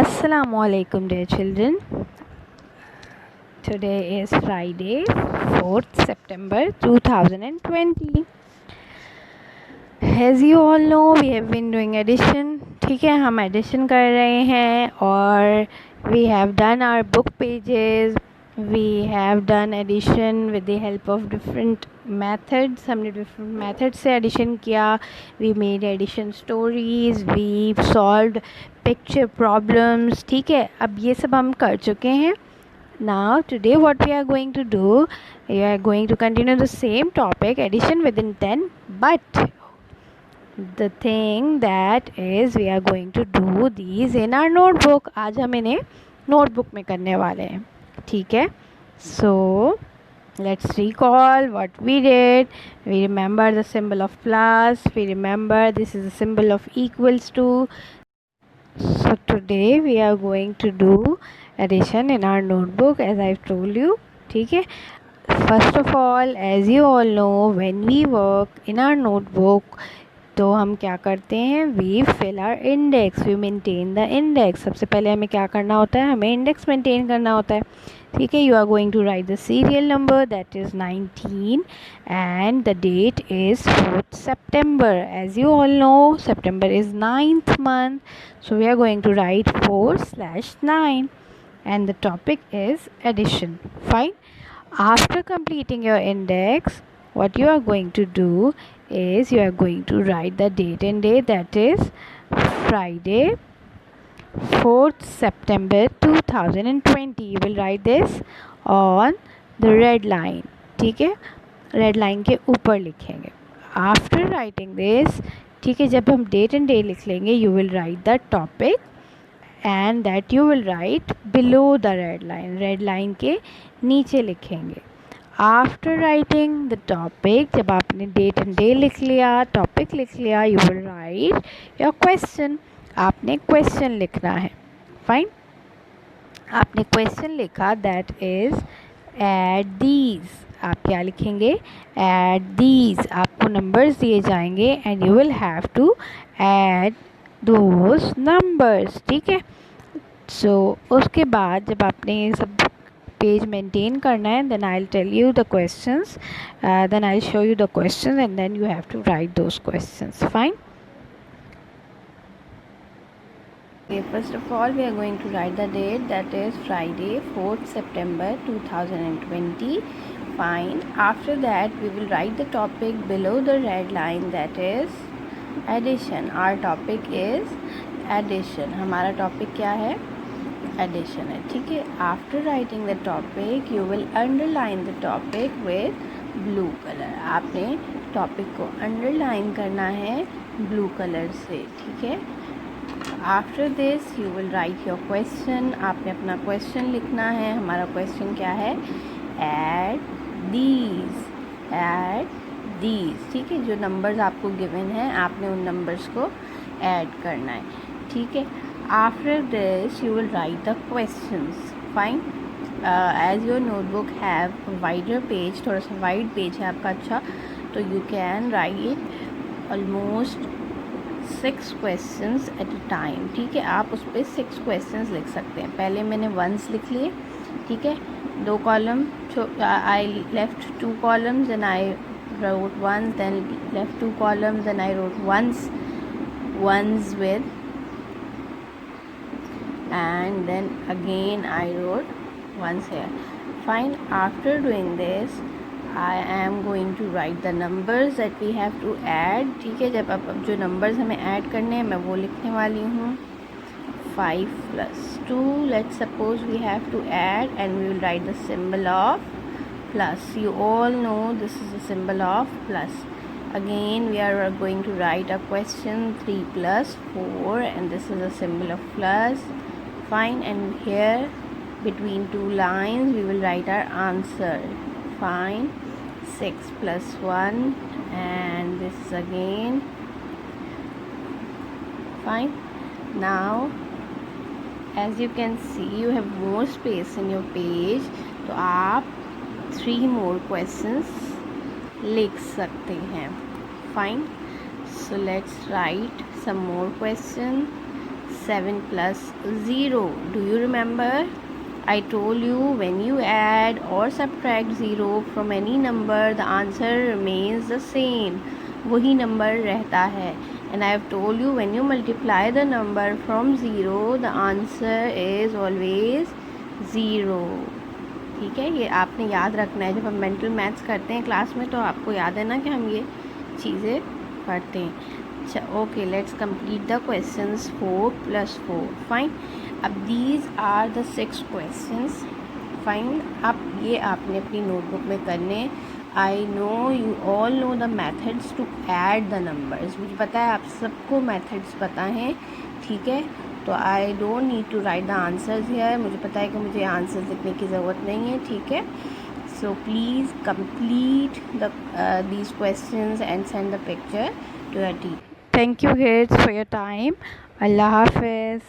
Assalamu alaikum, dear children. Today is Friday, 4th September 2020. As you all know, we have been doing addition. ठीक है, हम addition कर रहे हैं और we have done our book pages. We have done addition with the help of different methods. हमने different methods से addition किया. We made addition stories. We solved picture problems. ठीक है, अब ये सब हम कर चुके हैं. Now today what we are going to do, we are going to continue the same topic, addition within 10, but the thing that is we are going to do these in our notebook. आज हम इन्हें notebook में करने वाले हैं. ठीक है, so let's recall what we did. We remember the symbol of plus. We remember this is the symbol of equals to. So today we are going to do addition in our notebook as I've told you. ठीक है, first of all, as you all know, when we work in our notebook, तो हम क्या करते हैं, we fill our index, we maintain the index. सबसे पहले हमें क्या करना होता है, हमें इंडेक्स मेंटेन करना होता है. ठीक है, you are going to write the serial number that is 19 and the date is 4th September. As you all know, September is 9th month, so we are going to write 4/9 and the topic is addition. Fine. After completing your index, what you are going to do is you are going to write the date and day, that is Friday 4th September 2020. You will write this on the red line. ठीक है, red line के ऊपर लिखेंगे. After writing this, ठीक है, जब हम date and day लिख लेंगे, you will write the topic and that you will right below the red line. Red line के नीचे लिखेंगे. आफ्टर राइटिंग द टॉपिक, जब आपने डेट एंड डे लिख लिया, टॉपिक लिख लिया, you will right your question. आपने क्वेश्चन लिखना है. फाइन, आपने क्वेश्चन लिखा दैट इज़ एड दीज. आप क्या लिखेंगे, एड दीज. आपको नंबर्स दिए जाएंगे and you will have to add those numbers. ठीक है, सो उसके बाद जब आपने ये सब पेज मेंटेन करना है, then I will tell you the questions, then I will show you the questions and then you have to write those questions. Fine. First of all, we are going to write the date, that is Friday 4th September 2020. Fine. After that, we will write the topic below the red line, that is addition. Our topic is addition. हमारा topic क्या है, addition है. ठीक है, after writing the topic, you will underline the topic with blue color. आपने topic को underline करना है blue color से. ठीक है, after this you will right your question. आपने अपना क्वेश्चन लिखना है. हमारा क्वेश्चन क्या है, ऐड दीज, ऐड दीज. ठीक है, जो नंबर्स आपको गिवन हैं, आपने उन नंबर्स को ऐड करना है. ठीक है, after this you will write the questions. Fine. As your notebook have wider page, थोड़ा सा वाइड पेज है आपका, अच्छा, तो you can write almost 6 questions at a time. ठीक है, आप उस पर 6 क्वेश्चंस लिख सकते हैं. पहले मैंने वंस लिख लिए. ठीक है, 2 column, I left 2 columns and I wrote once, then left 2 columns and I wrote once with, and then again I wrote once here. Fine. After doing this, I am going to write the numbers that we have to add. ठीक है, जब अब जो numbers हमें add करने हैं, मैं वो लिखने वाली हूँ. 5 + 2, let's suppose we have to add, and we will write the symbol of plus. You all know this is the symbol of plus. Again we are going to write a question, 3 + 4, and this is a symbol of plus. Fine. And here between 2 lines we will write our answer. Fine. 6 + 1, and this is again. Fine. Now as you can see, you have more space in your page, तो आप 3 more questions लिख सकते हैं. Fine. So let's write some more questions. 7 plus 0. Do you remember? I told you when you add or subtract 0 from any number, the answer remains the same. वही number रहता है. And I have told you when you multiply the number from 0, the answer is always 0. ठीक है, ये आपने याद रखना है. जब हम मेंटल मैथ्स करते हैं क्लास में तो आपको याद है ना कि हम ये चीज़ें पढ़ते हैं. अच्छा, okay, let's complete the questions. 4 + 4. Fine. अब these are the 6 questions. Fine. अब ये आपने अपनी नोटबुक में करने. I know you all know the methods to add the numbers. मुझे पता है आप सबको मेथड्स पता हैं. ठीक है, तो I don't need to write the answers here. मुझे पता है कि मुझे आंसर्स लिखने की ज़रूरत नहीं है. ठीक है, so please complete these questions and send the picture to your teacher. Thank you kids for your time. Allah Hafiz.